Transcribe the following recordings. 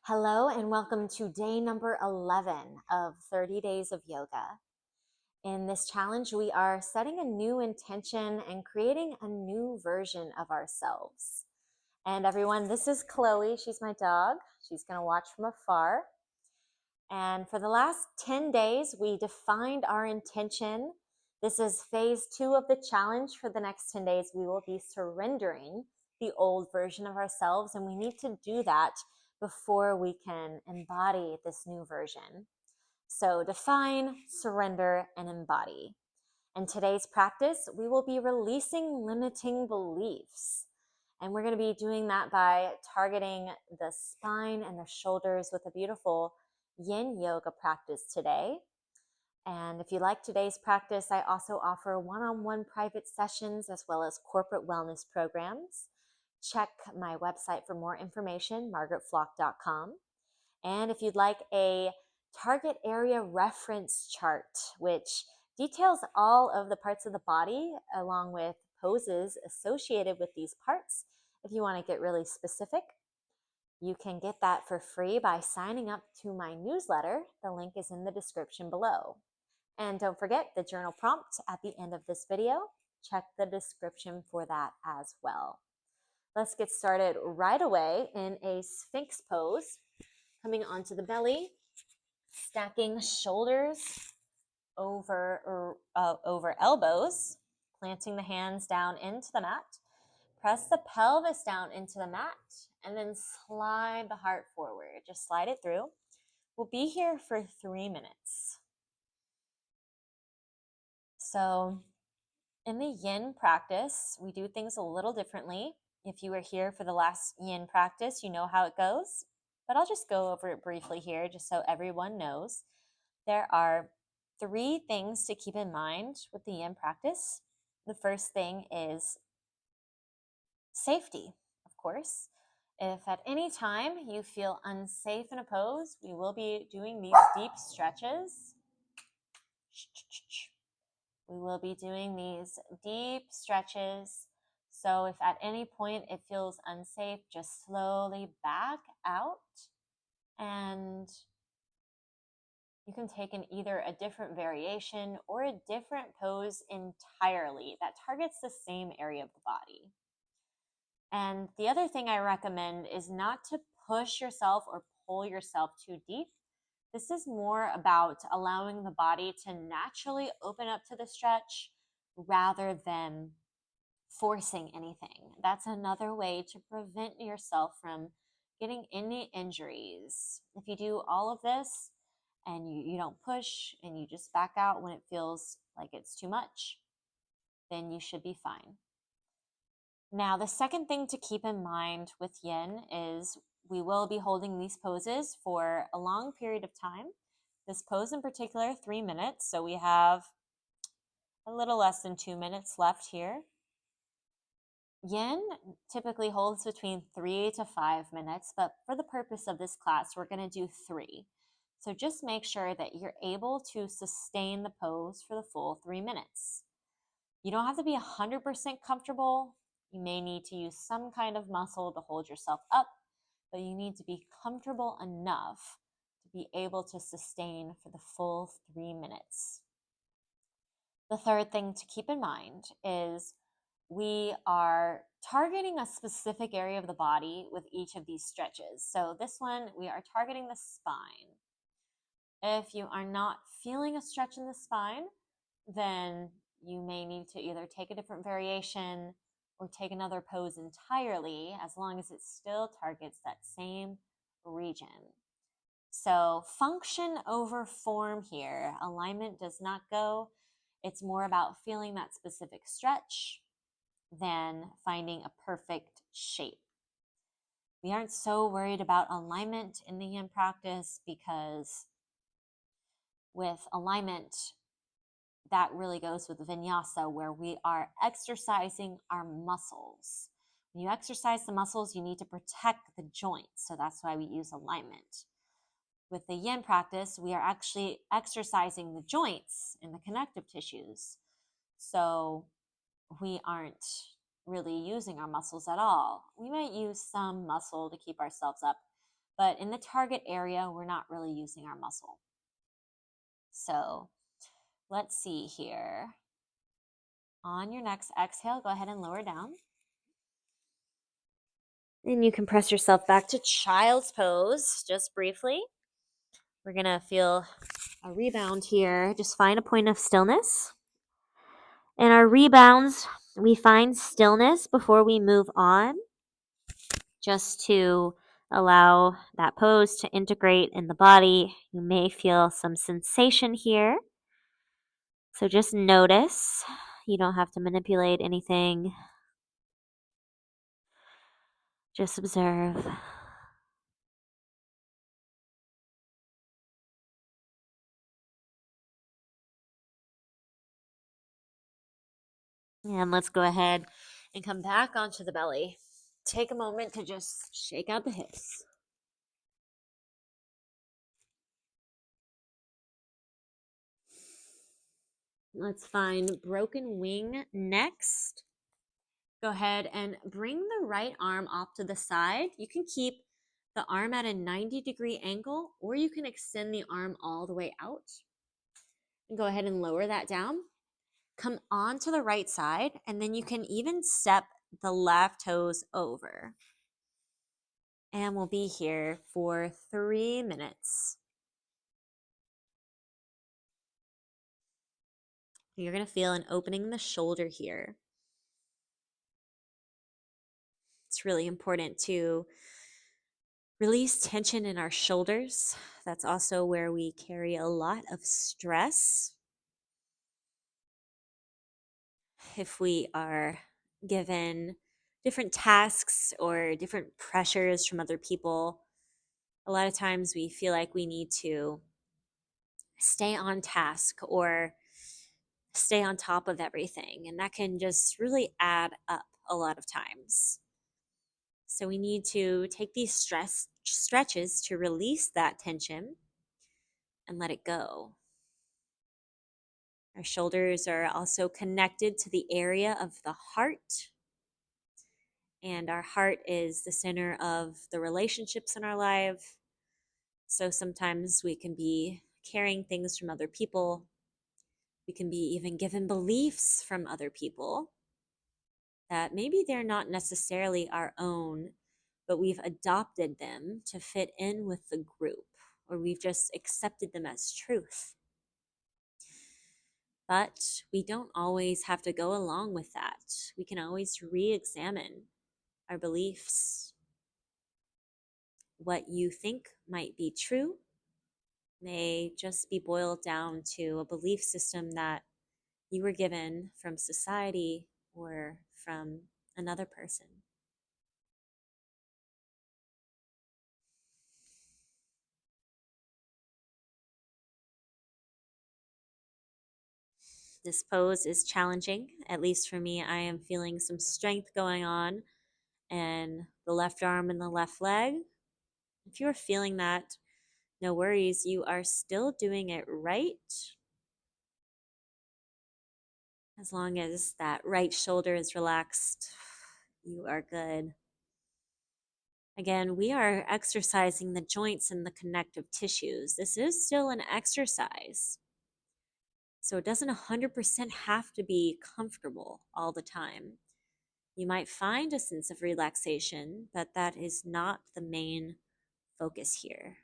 Hello and welcome to day number 11 of 30 days of yoga. In this challenge, we are setting a new intention and creating a new version of ourselves. And everyone, this is Chloe. She's my dog. She's going to watch from afar. And for the last 10 days, we defined our intention. This is phase 2 of the challenge. For the next 10 days, we will be surrendering the old version of ourselves, and we need to do that before we can embody this new version. So define, surrender, and embody. In today's practice, we will be releasing limiting beliefs. And we're going to be doing that by targeting the spine and the shoulders with a beautiful yin yoga practice today. And if you like today's practice, I also offer one-on-one private sessions as well as corporate wellness programs. Check my website for more information, margaretflock.com. And if you'd like a target area reference chart, which details all of the parts of the body along with poses associated with these parts, if you want to get really specific, you can get that for free by signing up to my newsletter. The link is in the description below. And don't forget the journal prompt at the end of this video. Check the description for that as well. Let's get started right away in a Sphinx pose, coming onto the belly, stacking shoulders over elbows, planting the hands down into the mat. Press the pelvis down into the mat and then slide the heart forward. Just slide it through. We'll be here for 3 minutes. So in the yin practice, we do things a little differently. If you were here for the last yin practice, you know how it goes, but I'll just go over it briefly here just so everyone knows. There are 3 things to keep in mind with the yin practice. The first thing is safety, of course. If at any time you feel unsafe in a pose, we will be doing these deep stretches. We will be doing these deep stretches. So if at any point it feels unsafe, just slowly back out, and you can take in either a different variation or a different pose entirely that targets the same area of the body. And the other thing I recommend is not to push yourself or pull yourself too deep. This is more about allowing the body to naturally open up to the stretch rather than forcing anything. That's another way to prevent yourself from getting any injuries. If you do all of this and you don't push and you just back out when it feels like it's too much, then you should be fine. Now, the second thing to keep in mind with yin is we will be holding these poses for a long period of time. This pose in particular, 3 minutes. So we have a little less than 2 minutes left here. Yin typically holds between 3 to 5 minutes, but for the purpose of this class, we're going to do 3. So just make sure that you're able to sustain the pose for the full 3 minutes. You don't have to be 100% comfortable. You may need to use some kind of muscle to hold yourself up, but you need to be comfortable enough to be able to sustain for the full 3 minutes. The third thing to keep in mind is we are targeting a specific area of the body with each of these stretches. So this one, we are targeting the spine. If you are not feeling a stretch in the spine, then you may need to either take a different variation or take another pose entirely, as long as it still targets that same region. So function over form here. Alignment does not go. It's more about feeling that specific stretch than finding a perfect shape. We aren't so worried about alignment in the yin practice because with alignment, that really goes with vinyasa, where we are exercising our muscles. When you exercise the muscles, you need to protect the joints. So that's why we use alignment. With the yin practice, we are actually exercising the joints and the connective tissues. So we aren't really using our muscles at all. We might use some muscle to keep ourselves up, but in the target area, we're not really using our muscle. So let's see here. On your next exhale, go ahead and lower down. And you can press yourself back to child's pose just briefly. We're going to feel a rebound here. Just find a point of stillness. In our rebounds, we find stillness before we move on, just to allow that pose to integrate in the body. You may feel some sensation here. So just notice. You don't have to manipulate anything. Just observe. And let's go ahead and come back onto the belly. Take a moment to just shake out the hips. Let's find broken wing next. Go ahead and bring the right arm off to the side. You can keep the arm at a 90-degree angle, or you can extend the arm all the way out. And go ahead and lower that down. Come on to the right side, and then you can even step the left toes over. And we'll be here for 3 minutes. You're going to feel an opening in the shoulder here. It's really important to release tension in our shoulders. That's also where we carry a lot of stress. If we are given different tasks or different pressures from other people, a lot of times we feel like we need to stay on task or stay on top of everything. And that can just really add up a lot of times. So we need to take these stretches to release that tension and let it go. Our shoulders are also connected to the area of the heart. And our heart is the center of the relationships in our life. So sometimes we can be carrying things from other people. We can be even given beliefs from other people that maybe they're not necessarily our own, but we've adopted them to fit in with the group, or we've just accepted them as truth. But we don't always have to go along with that. We can always re-examine our beliefs. What you think might be true may just be boiled down to a belief system that you were given from society or from another person. This pose is challenging, at least for me. I am feeling some strength going on in the left arm and the left leg. If you're feeling that, no worries, you are still doing it right. As long as that right shoulder is relaxed, you are good. Again, we are exercising the joints and the connective tissues. This is still an exercise. So it doesn't 100% have to be comfortable all the time. You might find a sense of relaxation, but that is not the main focus here.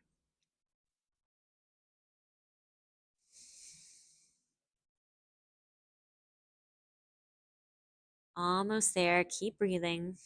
Almost there. Keep breathing.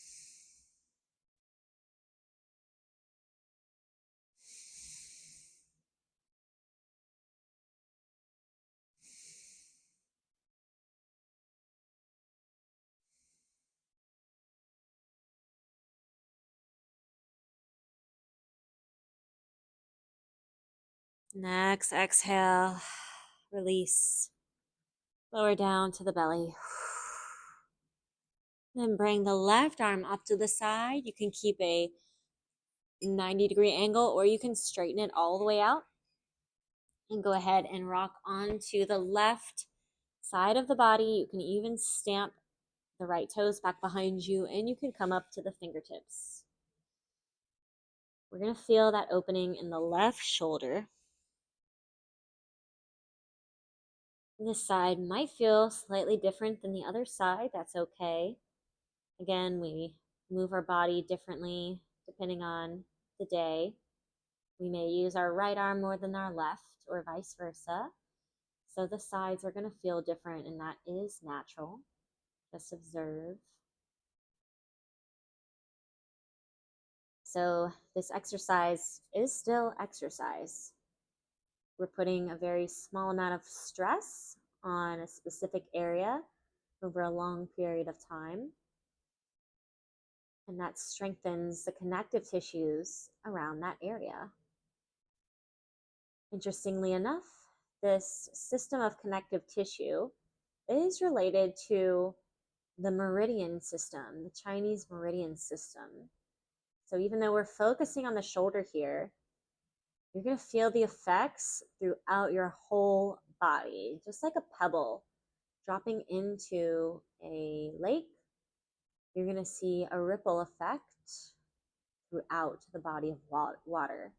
Next exhale, release. Lower down to the belly. Then bring the left arm up to the side. You can keep a 90-degree angle, or you can straighten it all the way out. And go ahead and rock onto the left side of the body. You can even stamp the right toes back behind you, and you can come up to the fingertips. We're going to feel that opening in the left shoulder. This side might feel slightly different than the other side. That's okay. Again, we move our body differently depending on the day. We may use our right arm more than our left, or vice versa. So the sides are going to feel different, and that is natural. Just observe. So this exercise is still exercise. We're putting a very small amount of stress on a specific area over a long period of time. And that strengthens the connective tissues around that area. Interestingly enough, this system of connective tissue is related to the meridian system, the Chinese meridian system. So even though we're focusing on the shoulder here, you're going to feel the effects throughout your whole body, just like a pebble dropping into a lake. You're going to see a ripple effect throughout the body of water.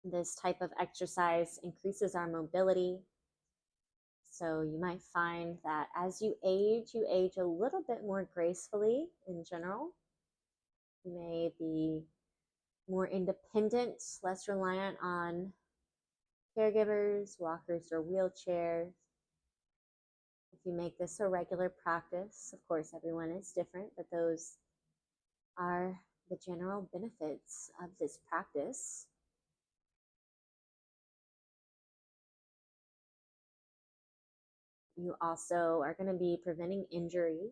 This type of exercise increases our mobility. So you might find that as you age a little bit more gracefully in general. You may be more independent, less reliant on caregivers, walkers, or wheelchairs. If you make this a regular practice, of course, everyone is different, but those are the general benefits of this practice. You also are going to be preventing injury.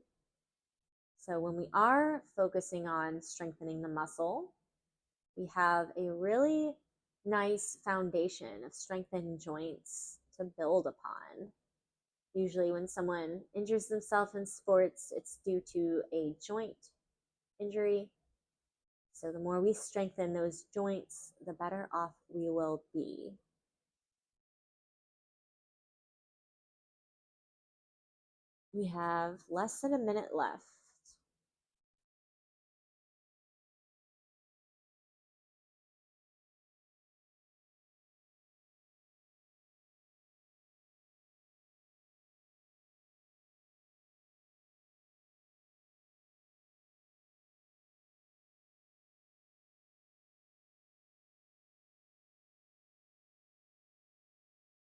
So when we are focusing on strengthening the muscle, we have a really nice foundation of strengthened joints to build upon. Usually when someone injures themselves in sports, it's due to a joint injury. So the more we strengthen those joints, the better off we will be. We have less than a minute left.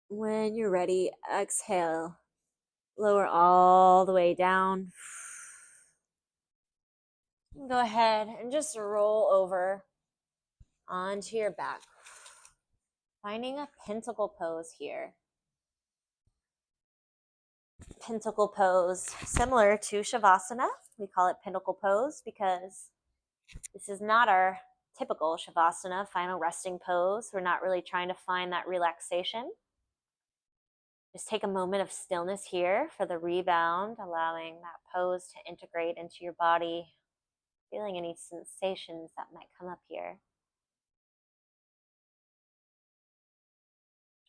When you're ready, exhale. Lower all the way down. Go ahead and just roll over onto your back. Finding a pentacle pose here. Pentacle pose, similar to Shavasana. We call it pentacle pose because this is not our typical Shavasana, final resting pose. We're not really trying to find that relaxation. Just take a moment of stillness here for the rebound, allowing that pose to integrate into your body, feeling any sensations that might come up here.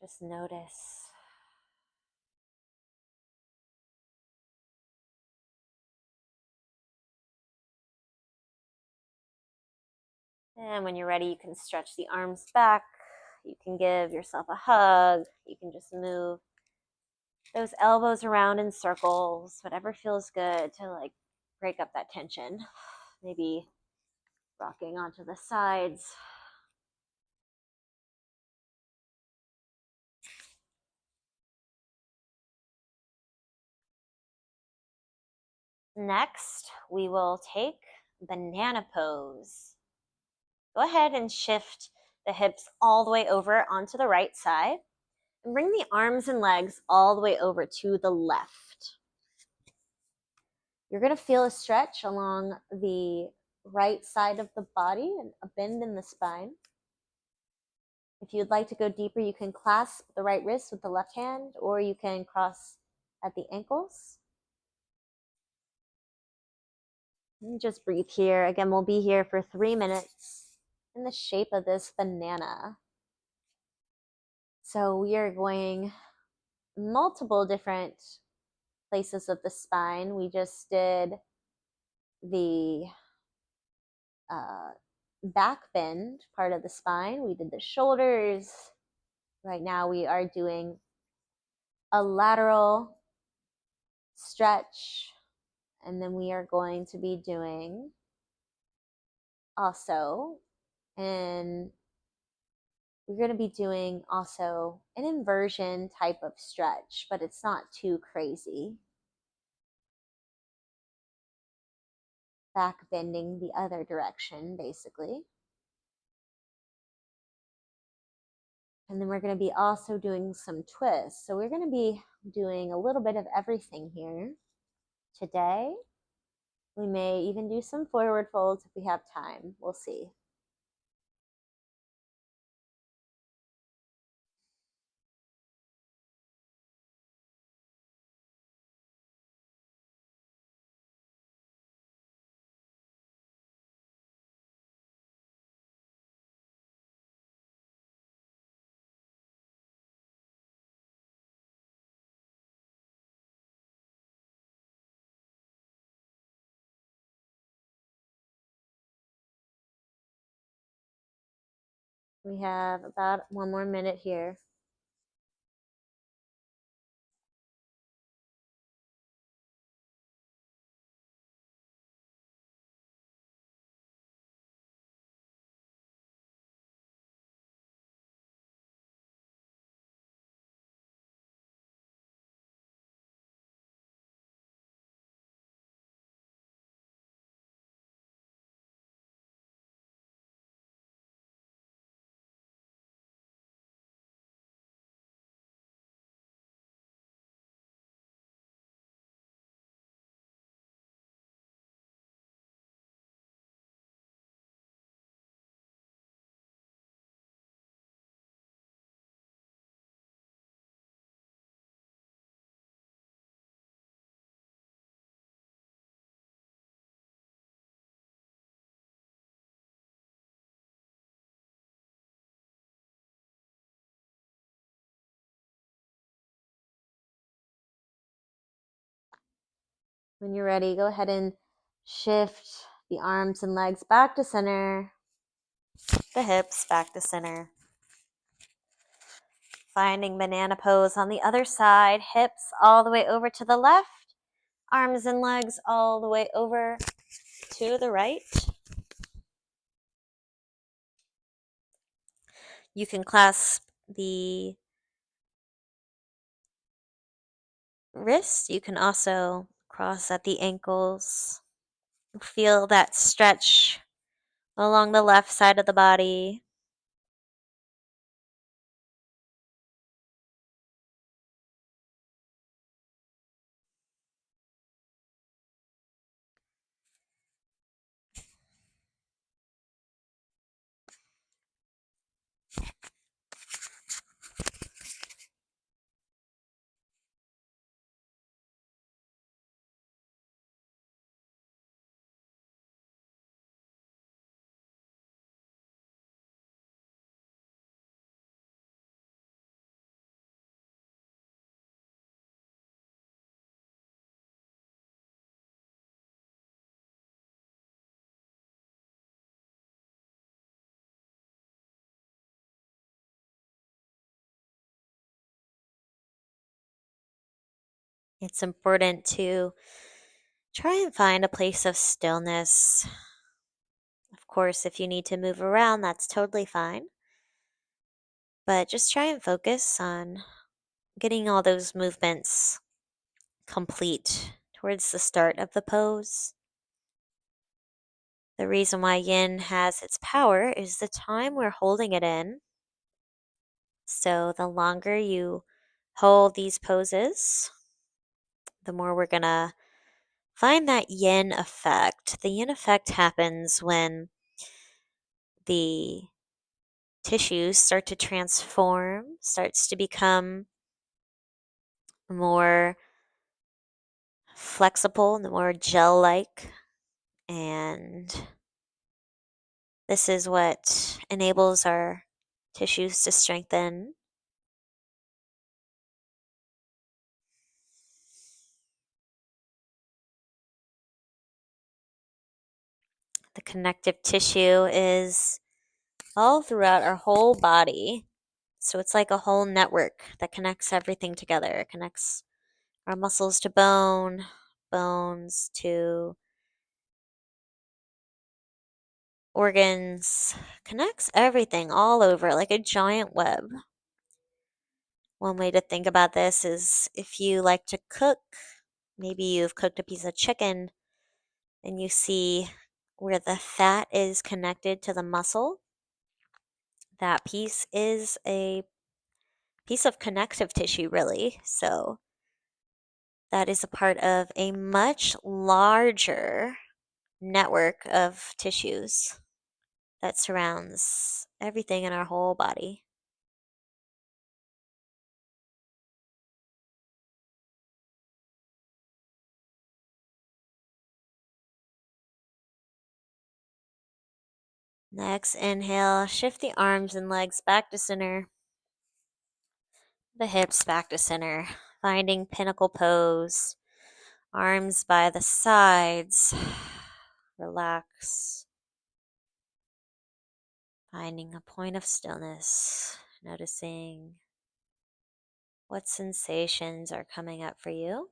Just notice. And when you're ready, you can stretch the arms back. You can give yourself a hug. You can just move those elbows around in circles, whatever feels good to like break up that tension. Maybe rocking onto the sides. Next, we will take banana pose. Go ahead and shift the hips all the way over onto the right side and bring the arms and legs all the way over to the left. You're going to feel a stretch along the right side of the body and a bend in the spine. If you'd like to go deeper, you can clasp the right wrist with the left hand, or you can cross at the ankles. And just breathe here. Again, we'll be here for 3 minutes in the shape of this banana. So we are going multiple different places of the spine. We just did the back bend part of the spine. We did the shoulders. Right now we are doing a lateral stretch, and then we are going to be doing also, and we're going to be doing also an inversion type of stretch, but it's not too crazy. Back bending the other direction, basically. And then we're going to be also doing some twists. So we're going to be doing a little bit of everything here today. We may even do some forward folds if we have time. We'll see. We have about 1 more minute here. When you're ready, go ahead and shift the arms and legs back to center, the hips back to center. Finding banana pose on the other side, hips all the way over to the left, arms and legs all the way over to the right. You can clasp the wrists. You can also cross at the ankles. Feel that stretch along the left side of the body. It's important to try and find a place of stillness. Of course, if you need to move around, that's totally fine. But just try and focus on getting all those movements complete towards the start of the pose. The reason why yin has its power is the time we're holding it in. So the longer you hold these poses, the more we're going to find that yin effect. The yin effect happens when the tissues start to transform, starts to become more flexible, more gel-like, and this is what enables our tissues to strengthen. The connective tissue is all throughout our whole body. So it's like a whole network that connects everything together. It connects our muscles to bone, bones to organs, connects everything all over like a giant web. One way to think about this is if you like to cook, maybe you've cooked a piece of chicken and you see where the fat is connected to the muscle. That piece is a piece of connective tissue, really. So that is a part of a much larger network of tissues that surrounds everything in our whole body. Next, inhale, shift the arms and legs back to center, the hips back to center, finding pinnacle pose, arms by the sides, relax, finding a point of stillness, noticing what sensations are coming up for you.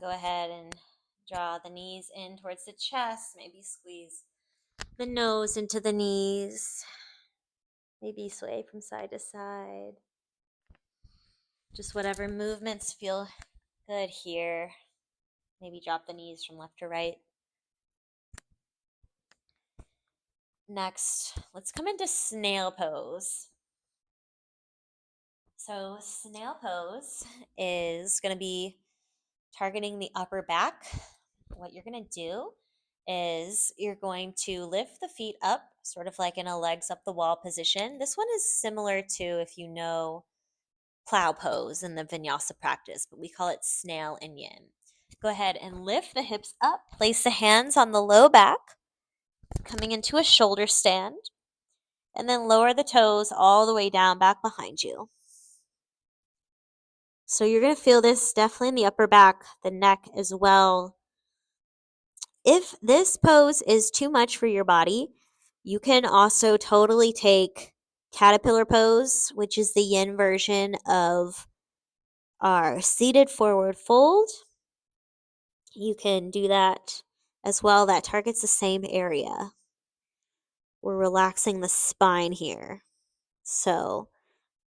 Go ahead and draw the knees in towards the chest. Maybe squeeze the nose into the knees. Maybe sway from side to side. Just whatever movements feel good here. Maybe drop the knees from left to right. Next, let's come into snail pose. So, snail pose is going to be targeting the upper back. What you're going to do is you're going to lift the feet up, sort of like in a legs up the wall position. This one is similar to, if you know, plow pose in the vinyasa practice, but we call it snail and yin. Go ahead and lift the hips up, place the hands on the low back, coming into a shoulder stand, and then lower the toes all the way down back behind you. So you're going to feel this definitely in the upper back, the neck as well. If this pose is too much for your body, you can also totally take caterpillar pose, which is the yin version of our seated forward fold. You can do that as well. That targets the same area. We're relaxing the spine here. So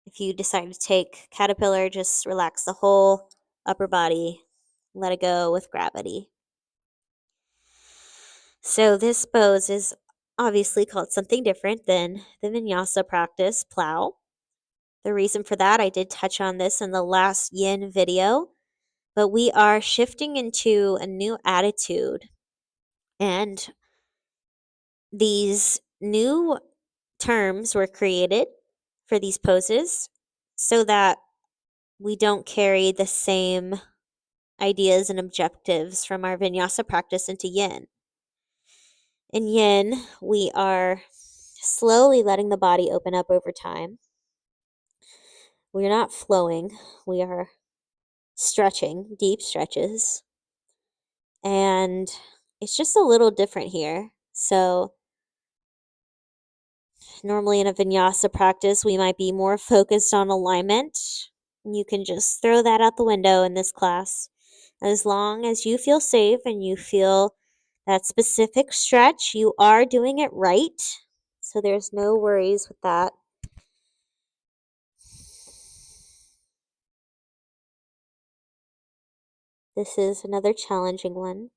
if you decide to take caterpillar, just relax the whole upper body. Let it go with gravity. So this pose is obviously called something different than the vinyasa practice, plow. The reason for that, I did touch on this in the last yin video, but we are shifting into a new attitude. And these new terms were created for these poses so that we don't carry the same ideas and objectives from our vinyasa practice into yin. In yin, we are slowly letting the body open up over time. We're not flowing, we are stretching, deep stretches. And it's just a little different here. So, normally in a vinyasa practice, we might be more focused on alignment. You can just throw that out the window in this class. As long as you feel safe and you feel that specific stretch, you are doing it right. So there's no worries with that. This is another challenging one.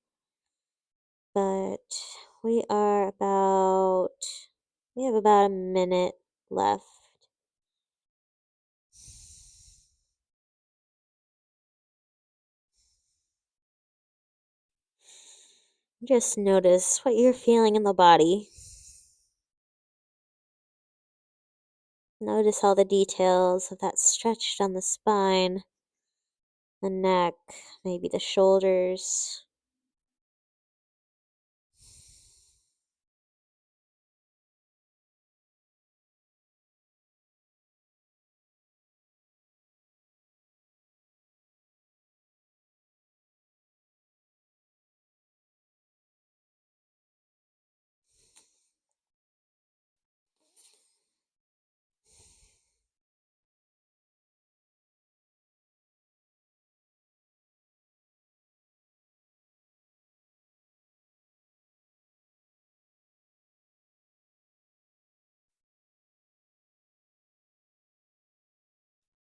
But we have about a minute left. Just notice what you're feeling in the body. Notice all the details of that stretch down the spine. the neck, maybe the shoulders.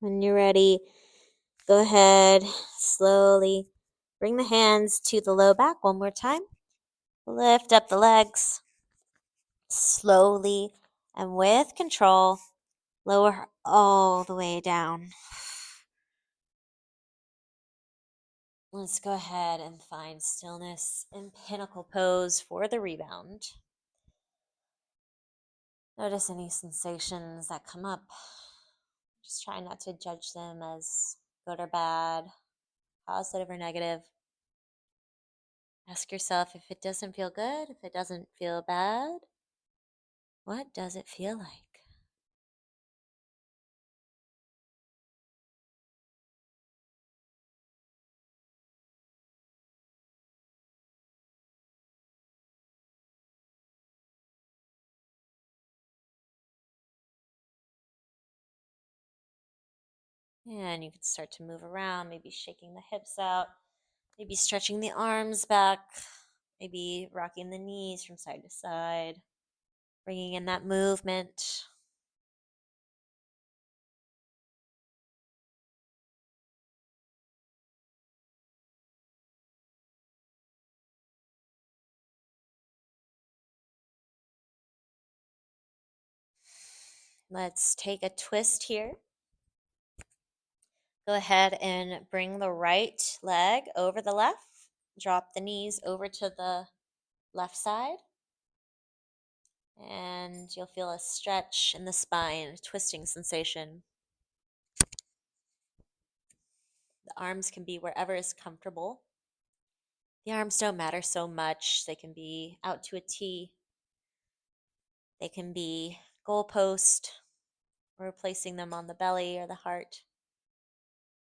When you're ready, go ahead, slowly bring the hands to the low back one more time. Lift up the legs slowly and with control. Lower all the way down. Let's go ahead and find stillness in pinnacle pose for the rebound. Notice any sensations that come up. Just try not to judge them as good or bad, positive or negative. Ask yourself if it doesn't feel good, if it doesn't feel bad, what does it feel like? And you can start to move around, maybe shaking the hips out, maybe stretching the arms back, maybe rocking the knees from side to side, bringing in that movement. Let's take a twist here. Go ahead and bring the right leg over the left. Drop the knees over to the left side. And you'll feel a stretch in the spine, a twisting sensation. The arms can be wherever is comfortable. The arms don't matter so much. They can be out to a T. They can be goalpost, or placing them on the belly or the heart.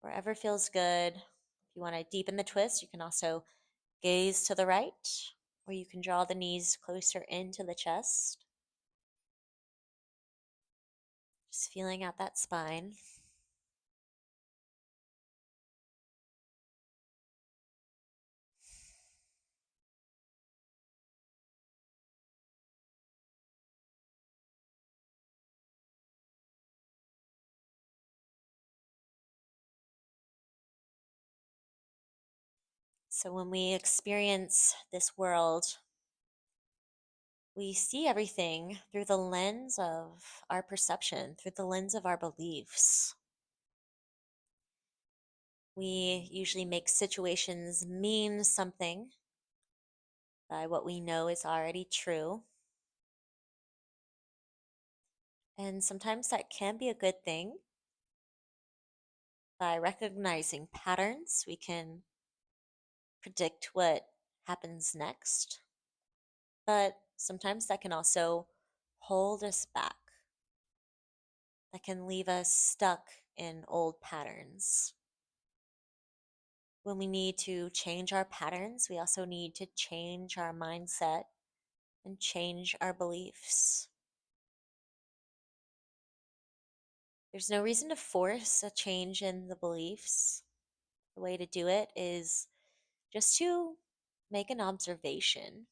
Wherever feels good. If you want to deepen the twist, you can also gaze to the right, or you can draw the knees closer into the chest. Just feeling out that spine. So when we experience this world, we see everything through the lens of our perception, through the lens of our beliefs. We usually make situations mean something by what we know is already true. And sometimes that can be a good thing. By recognizing patterns, we can predict what happens next. But sometimes that can also hold us back. That can leave us stuck in old patterns. When we need to change our patterns, we also need to change our mindset and change our beliefs. There's no reason to force a change in the beliefs. The way to do it is just to make an observation.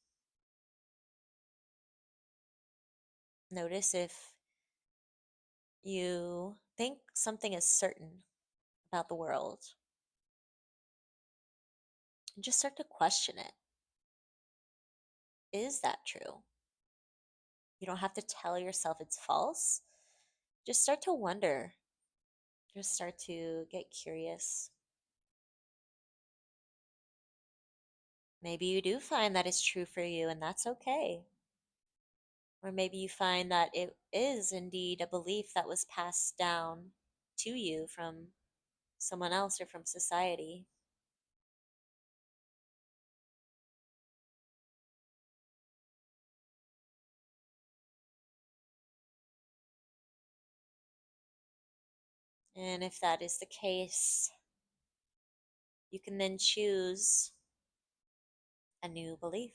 Notice if you think something is certain about the world, and just start to question it. Is that true? You don't have to tell yourself it's false. Just start to wonder. Just start to get curious. Maybe you do find that it's true for you, and that's okay. Or maybe you find that it is indeed a belief that was passed down to you from someone else or from society. And if that is the case, you can then choose a new belief.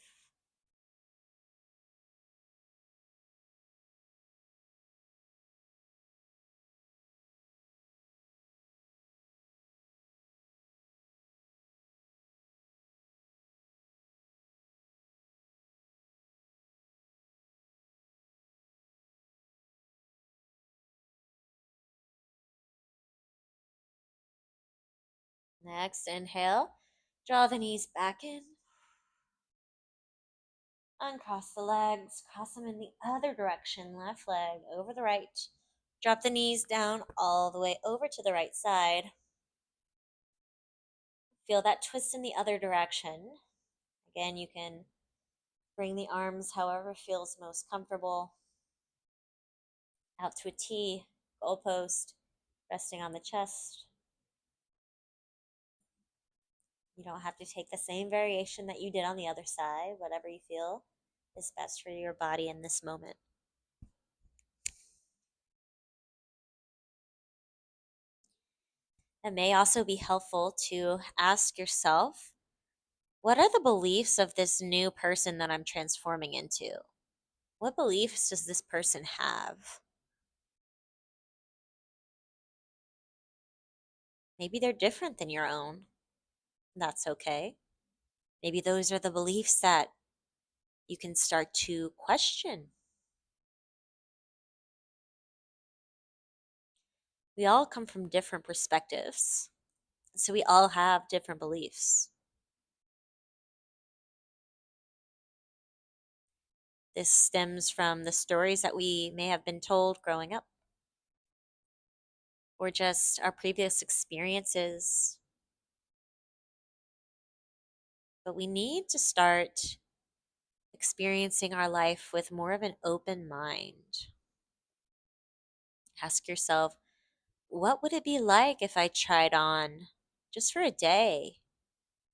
Next, inhale. Draw the knees back in. Uncross the legs. Cross them in the other direction. Left leg over the right. Drop the knees down all the way over to the right side. Feel that twist in the other direction. Again, you can bring the arms however feels most comfortable. Out to a T, goalpost, resting on the chest. You don't have to take the same variation that you did on the other side, whatever you feel is best for your body in this moment. It may also be helpful to ask yourself, what are the beliefs of this new person that I'm transforming into? What beliefs does this person have? Maybe they're different than your own. That's okay. Maybe those are the beliefs that you can start to question. We all come from different perspectives, so we all have different beliefs. This stems from the stories that we may have been told growing up, or just our previous experiences. But we need to start experiencing our life with more of an open mind. Ask yourself, what would it be like if I tried on, just for a day,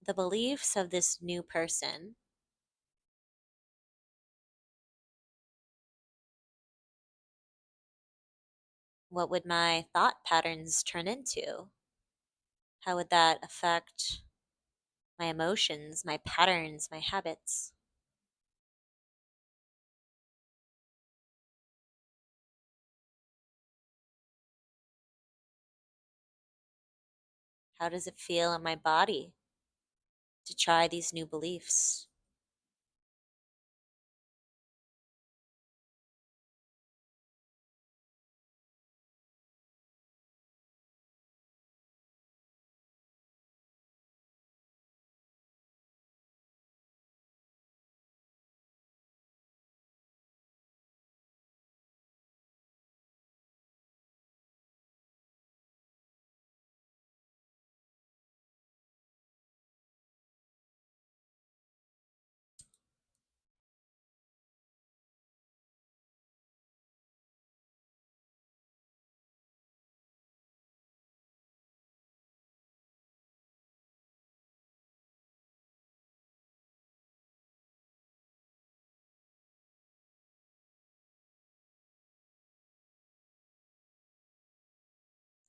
the beliefs of this new person? What would my thought patterns turn into? How would that affect my emotions, my patterns, my habits? How does it feel in my body to try these new beliefs?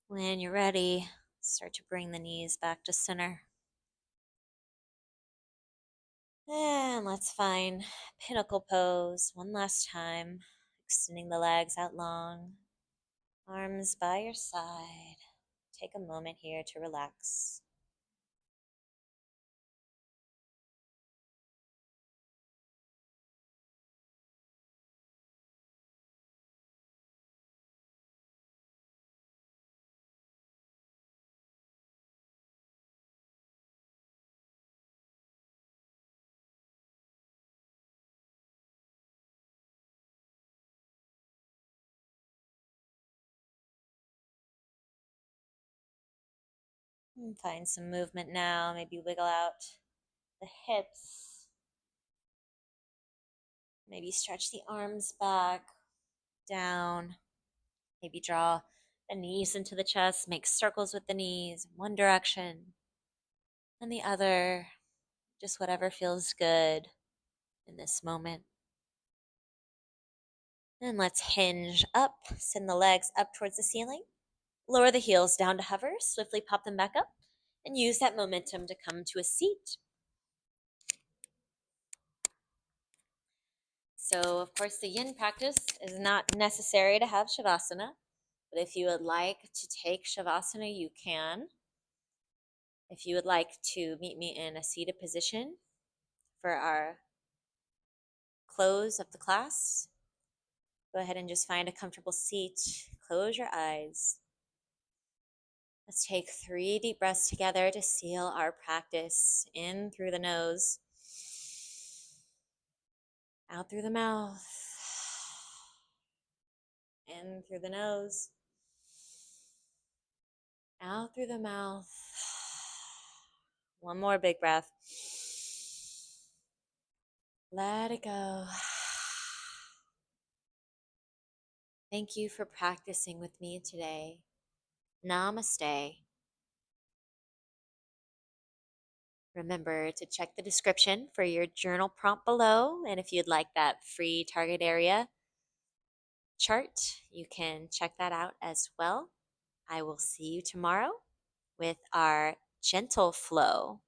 When you're ready, start to bring the knees back to center. And let's find pinnacle pose one last time. Extending the legs out long, arms by your side. Take a moment here to relax. And find some movement now. Maybe wiggle out the hips. Maybe stretch the arms back, down. Maybe draw The knees into the chest, make circles with the knees, one direction and the other, just whatever feels good in this moment. And let's hinge up, send the legs up towards the ceiling, lower the heels down to hover, swiftly pop them back up, and use that momentum to come to a seat. So, of course, the yin practice is not necessary to have Shavasana, but if you would like to take Shavasana, you can. If you would like to meet me in a seated position for our close of the class, go ahead and just find a comfortable seat. Close your eyes. Let's take 3 deep breaths together to seal our practice. In through the nose, out through the mouth, in through the nose, out through the mouth. One more big breath. Let it go. Thank you for practicing with me today. Namaste. Remember to check the description for your journal prompt below. And if you'd like that free target area chart, you can check that out as well. I will see you tomorrow with our gentle flow.